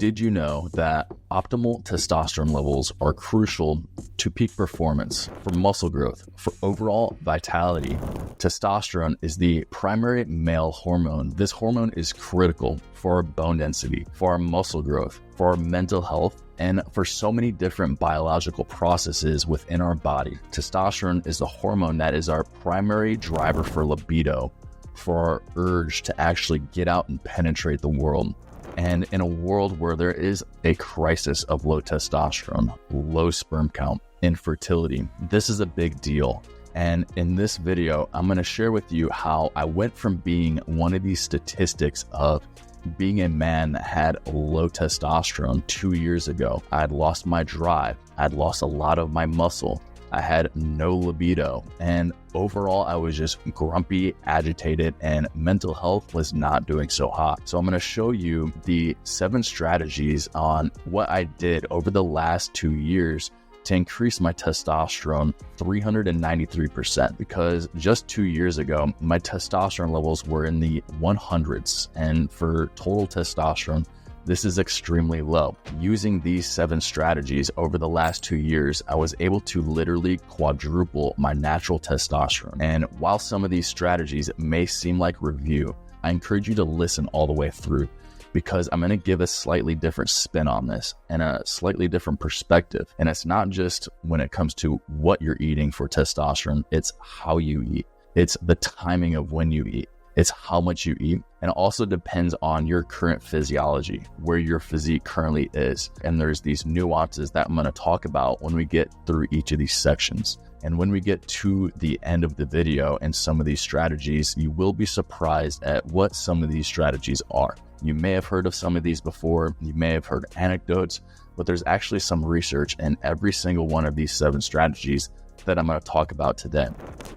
Did you know that optimal testosterone levels are crucial to peak performance, for muscle growth, for overall vitality? Testosterone is the primary male hormone. This hormone is critical for our bone density, for our muscle growth, for our mental health, and for so many different biological processes within our body. Testosterone is the hormone that is our primary driver for libido, for our urge to actually get out and penetrate the world. And in a world where there is a crisis of low testosterone, low sperm count, infertility, this is a big deal. And in this video, I'm going to share with you how I went from being one of these statistics of being a man that had low testosterone 2 years ago. I had lost my drive. I'd lost a lot of my muscle. I had no libido, and overall I was just grumpy, agitated, and mental health was not doing so hot. So I'm going to show you the 7 strategies on what I did over the last 2 years to increase my testosterone 393%, because just 2 years ago, my testosterone levels were in the 100s, and for total testosterone, this is extremely low. Using these 7 strategies over the last 2 years, I was able to literally quadruple my natural testosterone. And while some of these strategies may seem like review, I encourage you to listen all the way through, because I'm going to give a slightly different spin on this and a slightly different perspective. And it's not just when it comes to what you're eating for testosterone, it's how you eat. It's the timing of when you eat. It's how much you eat. And it also depends on your current physiology, where your physique currently is. And there's these nuances that I'm going to talk about when we get through each of these sections. And when we get to the end of the video and some of these strategies, you will be surprised at what some of these strategies are. You may have heard of some of these before. You may have heard anecdotes, but there's actually some research in every single one of these 7 strategies that I'm going to talk about today.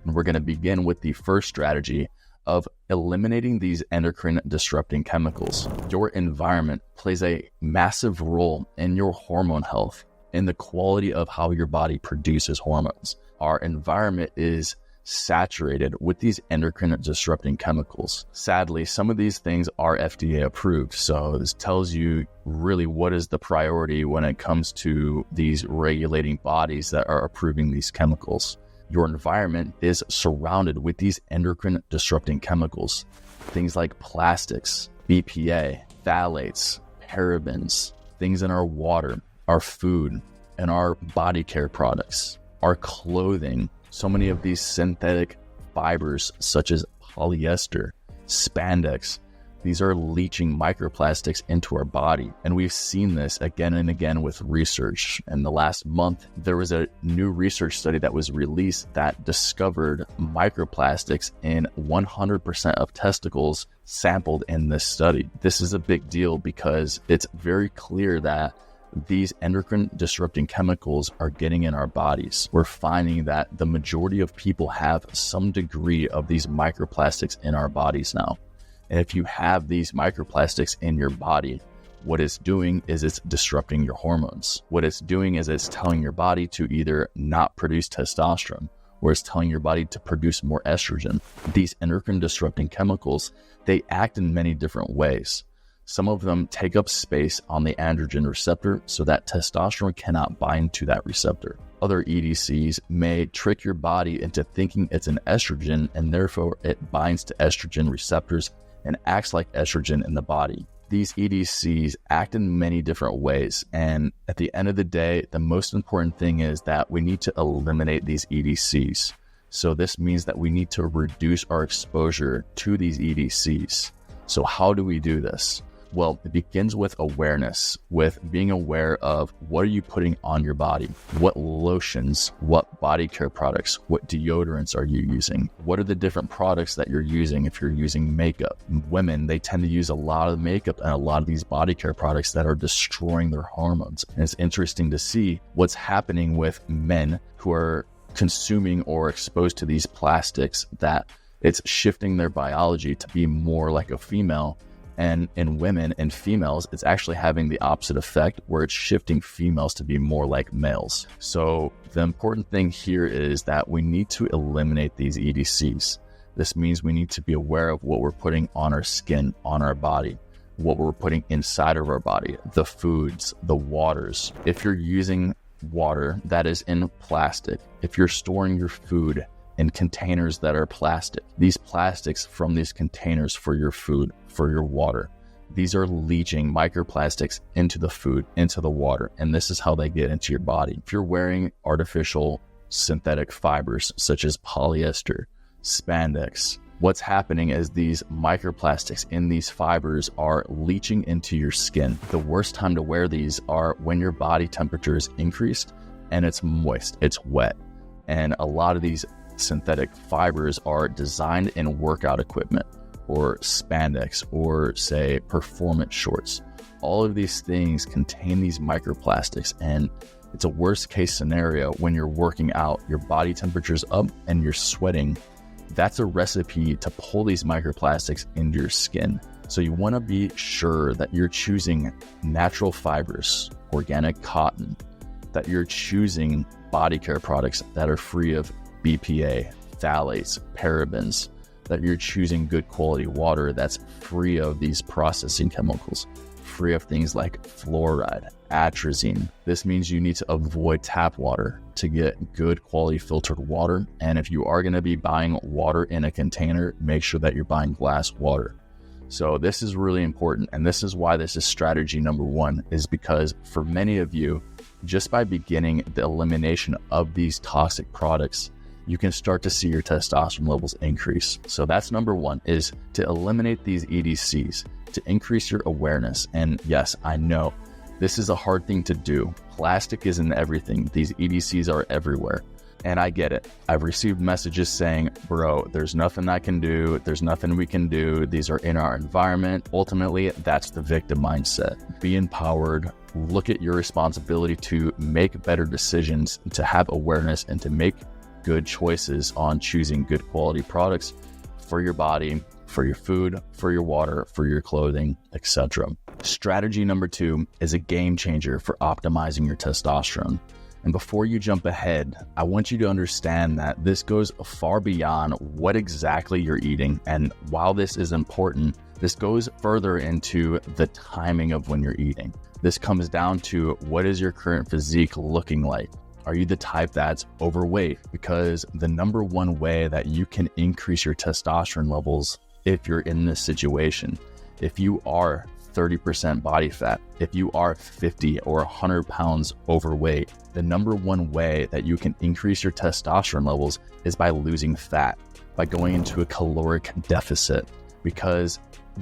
And we're going to begin with the first strategy of eliminating these endocrine disrupting chemicals. Your environment plays a massive role in your hormone health, in the quality of how your body produces hormones. Our environment is saturated with these endocrine disrupting chemicals. Sadly, some of these things are FDA approved. So this tells you really what is the priority when it comes to these regulating bodies that are approving these chemicals. Your environment is surrounded with these endocrine disrupting chemicals. Things like plastics, BPA, phthalates, parabens, things in our water, our food, and our body care products, our clothing. So many of these synthetic fibers such as polyester, spandex, these are leaching microplastics into our body. And we've seen this again and again with research. In the last month, there was a new research study that was released that discovered microplastics in 100% of testicles sampled in this study. This is a big deal because it's very clear that these endocrine disrupting chemicals are getting in our bodies. We're finding that the majority of people have some degree of these microplastics in our bodies now. And if you have these microplastics in your body, what it's doing is it's disrupting your hormones. What it's doing is it's telling your body to either not produce testosterone, or it's telling your body to produce more estrogen. These endocrine disrupting chemicals, they act in many different ways. Some of them take up space on the androgen receptor so that testosterone cannot bind to that receptor. Other EDCs may trick your body into thinking it's an estrogen, and therefore it binds to estrogen receptors and acts like estrogen in the body. These EDCs act in many different ways, and at the end of the day, the most important thing is that we need to eliminate these EDCs. So this means that we need to reduce our exposure to these EDCs. So how do we do this? Well, it begins with awareness, with being aware of what are you putting on your body? What lotions, what body care products, what deodorants are you using? What are the different products that you're using if you're using makeup? Women, they tend to use a lot of makeup and a lot of these body care products that are destroying their hormones. And it's interesting to see what's happening with men who are consuming or exposed to these plastics, that it's shifting their biology to be more like a female. And in women and females, it's actually having the opposite effect, where it's shifting females to be more like males. So the important thing here is that we need to eliminate these EDCs. This means we need to be aware of what we're putting on our skin, on our body. what we're putting inside of our body, the foods, the waters. If you're using water that is in plastic, if you're storing your food in containers that are plastic, these plastics from these containers for your food, for your water, these are leaching microplastics into the food, into the water, and this is how they get into your body. If you're wearing artificial synthetic fibers such as polyester, spandex, what's happening is these microplastics in these fibers are leaching into your skin. The worst time to wear these are when your body temperature is increased and it's moist, it's wet. And a lot of these synthetic fibers are designed in workout equipment or spandex or say performance shorts. All of these things contain these microplastics, and it's a worst case scenario when you're working out, your body temperature's up and you're sweating. That's a recipe to pull these microplastics into your skin. So you want to be sure that you're choosing natural fibers, organic cotton, that you're choosing body care products that are free of BPA, phthalates, parabens, that you're choosing good quality water that's free of these processing chemicals, free of things like fluoride, atrazine. This means you need to avoid tap water to get good quality filtered water. And if you are going to be buying water in a container, make sure that you're buying glass water. So this is really important. And this is why this is strategy number one, is because for many of you, just by beginning the elimination of these toxic products, you can start to see your testosterone levels increase. So that's number one, is to eliminate these EDCs, to increase your awareness. And yes, I know this is a hard thing to do. Plastic is in everything. These EDCs are everywhere. And I get it. I've received messages saying, bro, there's nothing I can do. There's nothing we can do. These are in our environment. Ultimately, that's the victim mindset. Be empowered. Look at your responsibility to make better decisions, to have awareness, and to make good choices on choosing good quality products for your body, for your food, for your water, for your clothing, etc. Strategy number two is a game changer for optimizing your testosterone. And before you jump ahead, I want you to understand that this goes far beyond what exactly you're eating. And while this is important, this goes further into the timing of when you're eating. This comes down to, what is your current physique looking like? Are you the type that's overweight? Because the number one way that you can increase your testosterone levels if you're in this situation, if you are 30% body fat, if you are 50 or 100 pounds overweight, the number one way that you can increase your testosterone levels is by losing fat, by going into a caloric deficit, because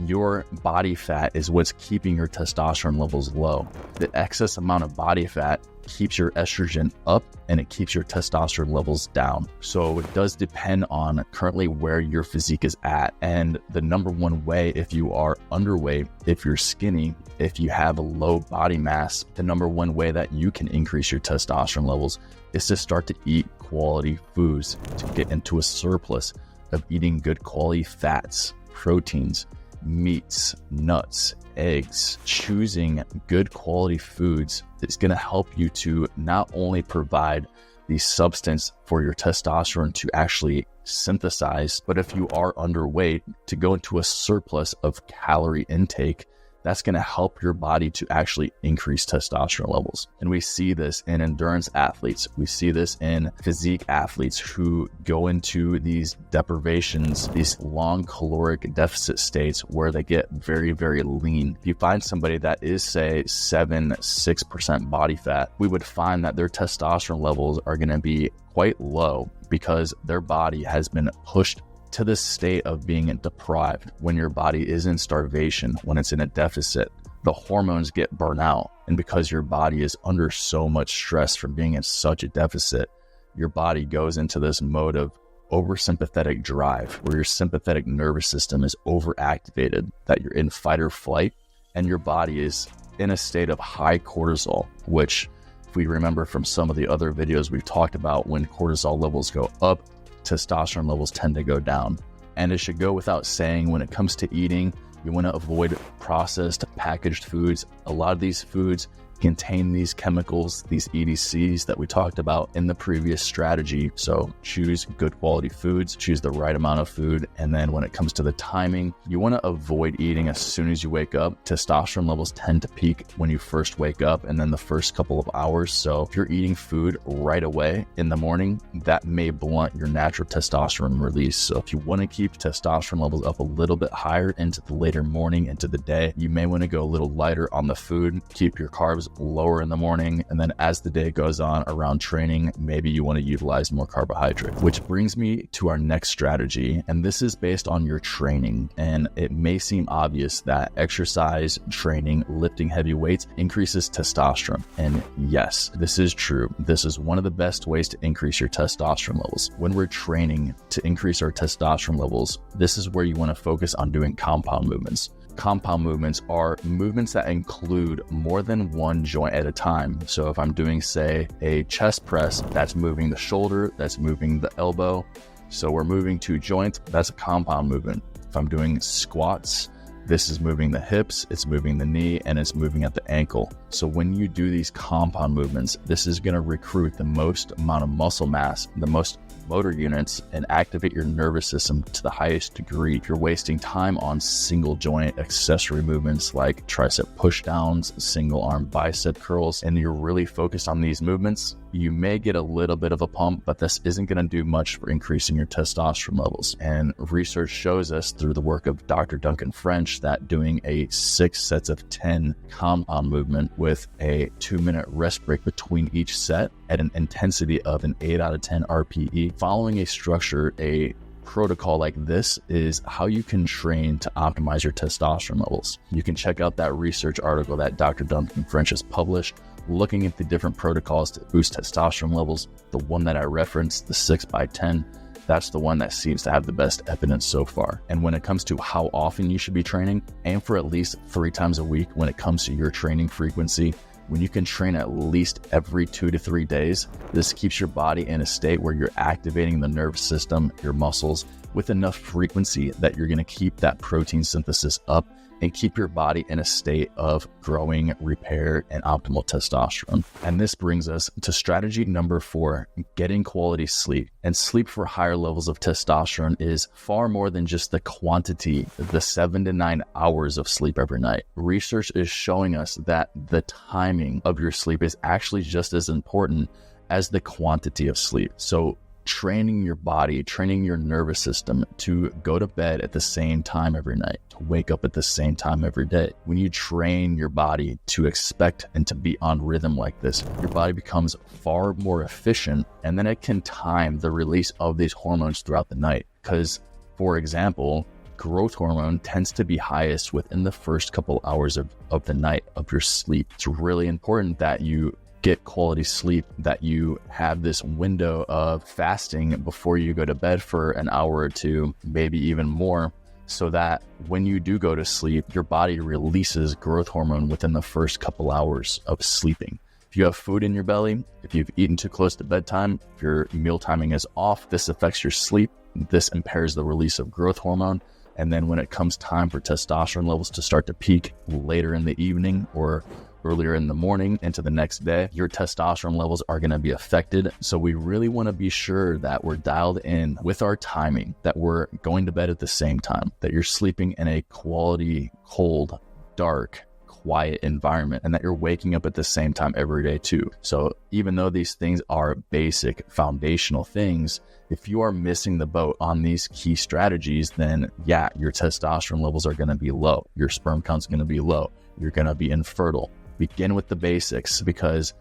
your body fat is what's keeping your testosterone levels low. The excess amount of body fat keeps your estrogen up and it keeps your testosterone levels down. So it does depend on currently where your physique is at. And the number one way, if you are underweight, if you're skinny, if you have a low body mass, the number one way that you can increase your testosterone levels is to start to eat quality foods, to get into a surplus of eating good quality fats, proteins, meats, nuts, eggs. Choosing good quality foods is going to help you to not only provide the substance for your testosterone to actually synthesize, but if you are underweight, to go into a surplus of calorie intake. That's going to help your body to actually increase testosterone levels. And we see this in endurance athletes. We see this in physique athletes who go into these deprivations, these long caloric deficit states where they get very, very lean. If you find somebody that is, say, 6% body fat, we would find that their testosterone levels are going to be quite low because their body has been pushed to this state of being deprived. When your body is in starvation, when it's in a deficit, the hormones get burnt out. And because your body is under so much stress from being in such a deficit, your body goes into this mode of oversympathetic drive, where your sympathetic nervous system is overactivated, that you're in fight or flight, and your body is in a state of high cortisol, which, if we remember from some of the other videos we've talked about, when cortisol levels go up, testosterone levels tend to go down. And it should go without saying, when it comes to eating, you want to avoid processed packaged foods, A lot of these foods contain these chemicals, these EDCs that we talked about in the previous strategy. So choose good quality foods, choose the right amount of food. And then when it comes to the timing, you want to avoid eating as soon as you wake up. Testosterone levels tend to peak when you first wake up and then the first couple of hours. So if you're eating food right away in the morning, that may blunt your natural testosterone release. So if you want to keep testosterone levels up a little bit higher into the later morning, into the day, you may want to go a little lighter on the food, keep your carbs lower in the morning, and then as the day goes on around training, maybe you want to utilize more carbohydrate. Which brings me to our next strategy, and this is based on your training. And it may seem obvious that exercise, training, lifting heavy weights increases testosterone. And yes, this is true. This is one of the best ways to increase your testosterone levels. When we're training to increase our testosterone levels, this is where you want to focus on doing compound movements. Compound movements are movements that include more than one joint at a time. So if I'm doing, say, a chest press, that's moving the shoulder, that's moving the elbow. So we're moving 2 joints, that's a compound movement. If I'm doing squats, this is moving the hips, it's moving the knee, and it's moving at the ankle. So when you do these compound movements, this is going to recruit the most amount of muscle mass, the most motor units, and activate your nervous system to the highest degree. If you're wasting time on single joint accessory movements like tricep push downs, single arm bicep curls, and you're really focused on these movements, you may get a little bit of a pump, but this isn't going to do much for increasing your testosterone levels. And research shows us through the work of Dr. Duncan French that doing a 6 sets of 10 compound movement with a 2-minute rest break between each set at an intensity of an 8 out of 10 RPE, following a structure, a protocol like this is how you can train to optimize your testosterone levels. You can check out that research article that Dr. Duncan French has published, looking at the different protocols to boost testosterone levels. The one that I referenced, the 6x10, that's the one that seems to have the best evidence so far. And when it comes to how often you should be training, aim for at least 3 times a week when it comes to your training frequency. When you can train at least every 2 to 3 days, this keeps your body in a state where you're activating the nervous system, your muscles, with enough frequency that you're going to keep that protein synthesis up and keep your body in a state of growing, repair, and optimal testosterone. And this brings us to strategy number 4, getting quality sleep. And sleep for higher levels of testosterone is far more than just the quantity, the 7 to 9 hours of sleep every night. Research is showing us that the timing of your sleep is actually just as important as the quantity of sleep. So training your body, training your nervous system to go to bed at the same time every night, to wake up at the same time every day. When you train your body to expect and to be on rhythm like this, your body becomes far more efficient, and then it can time the release of these hormones throughout the night. Because, for example, growth hormone tends to be highest within the first couple hours of the night of your sleep. It's really important that you get quality sleep, that you have this window of fasting before you go to bed for an hour or 2, maybe even more, so that when you do go to sleep, your body releases growth hormone within the first couple hours of sleeping. If you have food in your belly, if you've eaten too close to bedtime, if your meal timing is off, this affects your sleep. This impairs the release of growth hormone. And then when it comes time for testosterone levels to start to peak later in the evening or earlier in the morning into the next day, your testosterone levels are going to be affected. So we really want to be sure that we're dialed in with our timing, that we're going to bed at the same time, that you're sleeping in a quality, cold, dark, quiet environment, and that you're waking up at the same time every day too. So even though these things are basic foundational things, if you are missing the boat on these key strategies, then yeah, your testosterone levels are going to be low. Your sperm count's going to be low. You're going to be infertile. Begin with the basics, because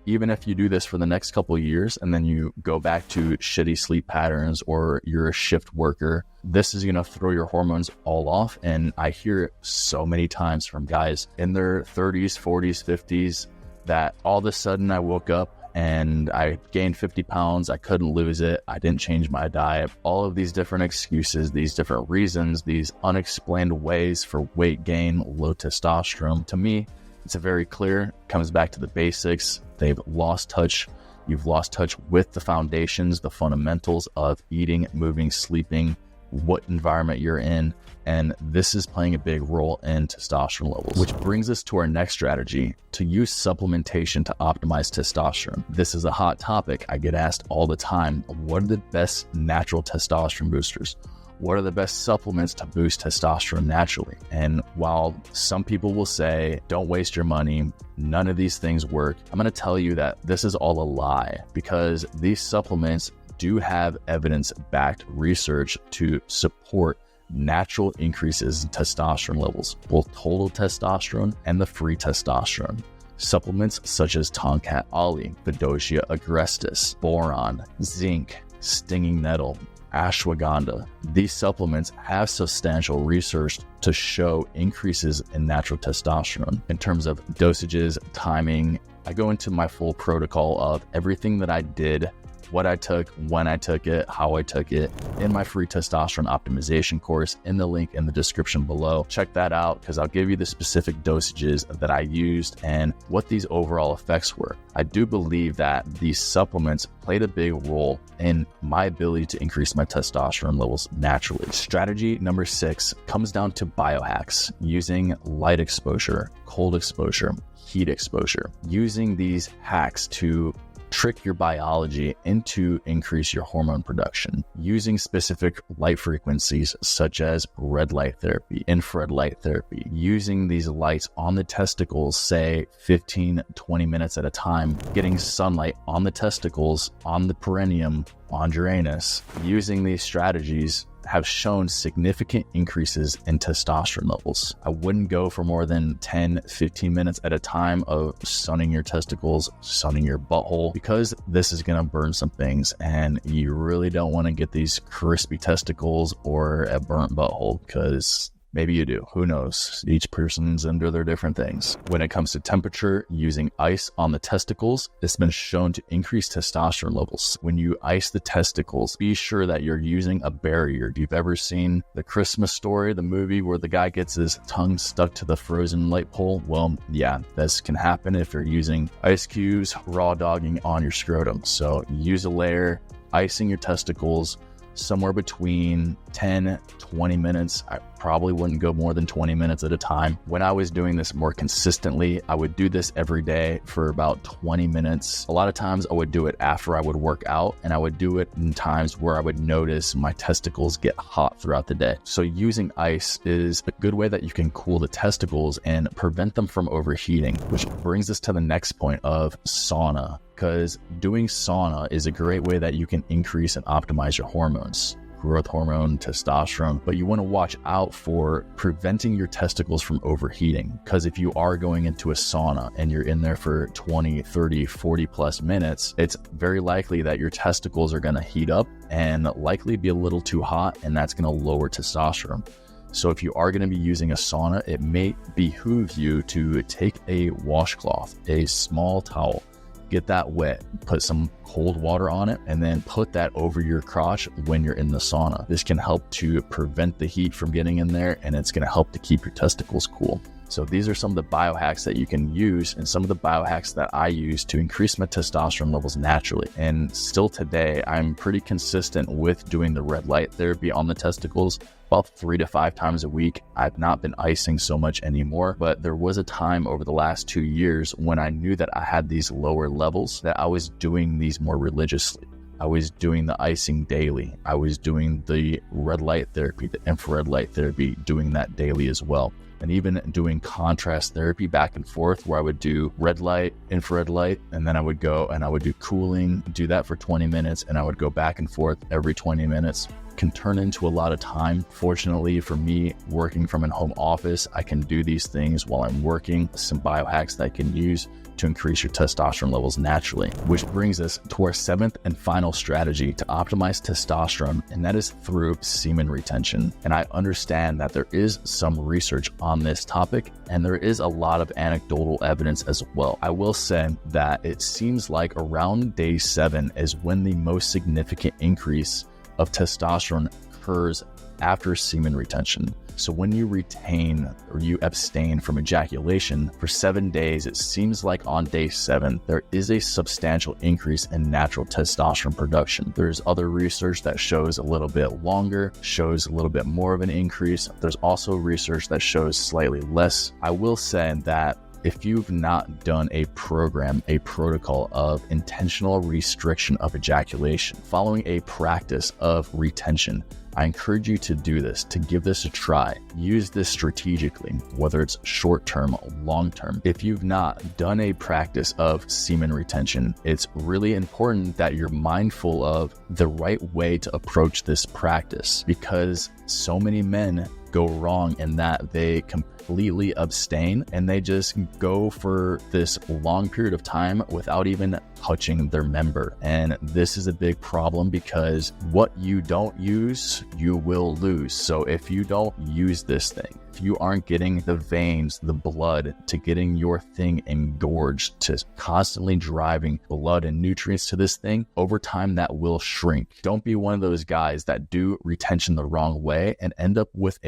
even if you do this for the next couple of years and then you go back to shitty sleep patterns or you're a shift worker, this is going to throw your hormones all off. And I hear it so many times from guys in their 30s, 40s, 50s that all of a sudden I woke up and I gained 50 pounds. I couldn't lose it. I didn't change my diet. All of these different excuses, these different reasons, these unexplained ways for weight gain, low testosterone. To me, it's a very clear, comes back to the basics. They've lost touch. You've lost touch with the foundations, the fundamentals of eating, moving, sleeping, what environment you're in, and this is playing a big role in testosterone levels. Which brings us to our next strategy, to use supplementation to optimize testosterone. This is a hot topic. I get asked all the time, what are the best natural testosterone boosters? What are the best supplements to boost testosterone naturally? And while some people will say, don't waste your money, none of these things work, I'm going to tell you that this is all a lie, because these supplements do have evidence-backed research to support natural increases in testosterone levels, both total testosterone and the free testosterone. Supplements such as Tonkat Ali, Fidosia agrestis, boron, zinc, stinging nettle, ashwagandha. These supplements have substantial research to show increases in natural testosterone. In terms of dosages, timing, I go into my full protocol of everything that I did, what I took, when I took it, how I took it, in my free testosterone optimization course, in the link in the description below. Check that out, because I'll give you the specific dosages that I used and what these overall effects were. I do believe that these supplements played a big role in my ability to increase my testosterone levels naturally. Strategy number 6 comes down to biohacks, using light exposure, cold exposure, heat exposure, using these hacks to trick your biology into increase your hormone production, using specific light frequencies such as red light therapy, infrared light therapy, using these lights on the testicles, say 15-20 minutes at a time, getting sunlight on the testicles, on the perineum, on your anus. Using these strategies have shown significant increases in testosterone levels. I wouldn't go for more than 10-15 minutes at a time of sunning your testicles, sunning your butthole, because this is going to burn some things, and you really don't want to get these crispy testicles or a burnt butthole, because maybe you do. Who knows? Each person's under their different things. When it comes to temperature, using ice on the testicles, it's been shown to increase testosterone levels. When you ice the testicles, be sure that you're using a barrier. If you've ever seen The Christmas Story, the movie where the guy gets his tongue stuck to the frozen light pole, well, yeah, this can happen if you're using ice cubes, raw dogging on your scrotum. So use a layer, icing your testicles, somewhere between 10-20 minutes. I probably wouldn't go more than 20 minutes at a time. When I was doing this more consistently, I would do this every day for about 20 minutes. A lot of times I would do it after I would work out, and I would do it in times where I would notice my testicles get hot throughout the day. So using ice is a good way that you can cool the testicles and prevent them from overheating, which brings us to the next point of sauna, because doing sauna is a great way that you can increase and optimize your hormones, growth hormone, testosterone, but you want to watch out for preventing your testicles from overheating, because if you are going into a sauna and you're in there for 20, 30, 40 plus minutes, it's very likely that your testicles are going to heat up and likely be a little too hot, and that's going to lower testosterone. So if you are going to be using a sauna, it may behoove you to take a washcloth, a small towel, get that wet, put some cold water on it, and then put that over your crotch when you're in the sauna. This can help to prevent the heat from getting in there, and it's going to help to keep your testicles cool. So these are some of the biohacks that you can use, and some of the biohacks that I use to increase my testosterone levels naturally. And still today, I'm pretty consistent with doing the red light therapy on the testicles about 3 to 5 times a week. I've not been icing so much anymore, but there was a time over the last 2 years when I knew that I had these lower levels, that I was doing these more religiously. I was doing the icing daily. I was doing the red light therapy, the infrared light therapy, doing that daily as well. And even doing contrast therapy back and forth, where I would do red light, infrared light, and then I would go and I would do cooling, do that for 20 minutes, and I would go back and forth every 20 minutes. Can turn into a lot of time. Fortunately for me, working from a home office, I can do these things while I'm working. Some biohacks that I can use to increase your testosterone levels naturally, which brings us to our 7th and final strategy to optimize testosterone, and that is through semen retention. And I understand that there is some research on this topic, and there is a lot of anecdotal evidence as well. I will say that it seems like around day 7 is when the most significant increase of testosterone occurs after semen retention. So when you retain or you abstain from ejaculation for 7 days, it seems like on day 7, there is a substantial increase in natural testosterone production. There's other research that shows a little bit longer, shows a little bit more of an increase. There's also research that shows slightly less. I will say that if you've not done a protocol of intentional restriction of ejaculation, following a practice of retention, I encourage you to do this, to give this a try. Use this strategically, whether it's short-term, long-term. If you've not done a practice of semen retention, it's really important that you're mindful of the right way to approach this practice, because so many men go wrong in that they completely abstain and they just go for this long period of time without even touching their member. And this is a big problem because what you don't use, you will lose. So if you don't use this thing, if you aren't getting the veins, the blood to getting your thing engorged, to constantly driving blood and nutrients to this thing, over time that will shrink. Don't be one of those guys that do retention the wrong way and end up with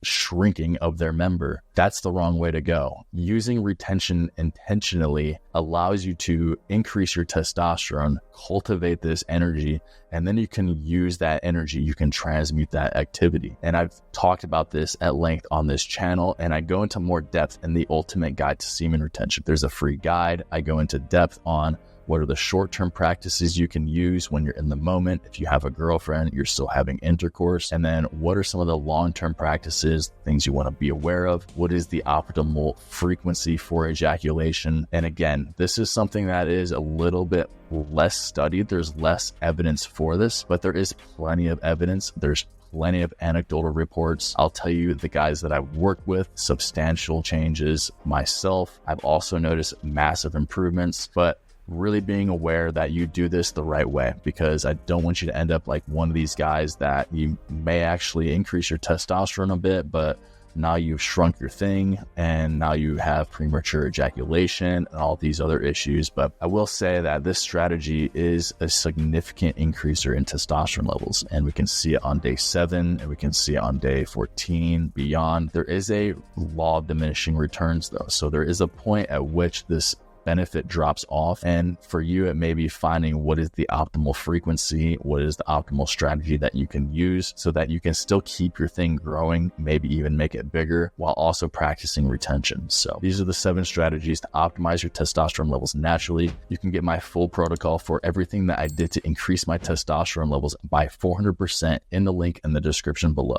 shrinking of their member. That's the wrong way to go. Using retention intentionally allows you to increase your testosterone, cultivate this energy, and then you can use that energy, you can transmute that activity. And I've talked about this at length on this channel, and I go into more depth in the Ultimate Guide to Semen Retention. There's a free guide. I go into depth on what are the short-term practices you can use when you're in the moment? If you have a girlfriend, you're still having intercourse. And then what are some of the long-term practices, things you want to be aware of? What is the optimal frequency for ejaculation? And again, this is something that is a little bit less studied. There's less evidence for this, but there is plenty of evidence. There's plenty of anecdotal reports. I'll tell you, the guys that I've worked with, substantial changes. Myself, I've also noticed massive improvements, but really being aware that you do this the right way, because I don't want you to end up like one of these guys that you may actually increase your testosterone a bit, but now you've shrunk your thing and now you have premature ejaculation and all these other issues. But I will say that this strategy is a significant increaser in testosterone levels, and we can see it on day 7 and we can see it on day 14 beyond. There is a law of diminishing returns though. So there is a point at which this benefit drops off, and for you it may be finding what is the optimal frequency, what is the optimal strategy that you can use so that you can still keep your thing growing, maybe even make it bigger while also practicing retention. So these are the 7 strategies to optimize your testosterone levels naturally. You can get my full protocol for everything that I did to increase my testosterone levels by 400% in the link in the description below.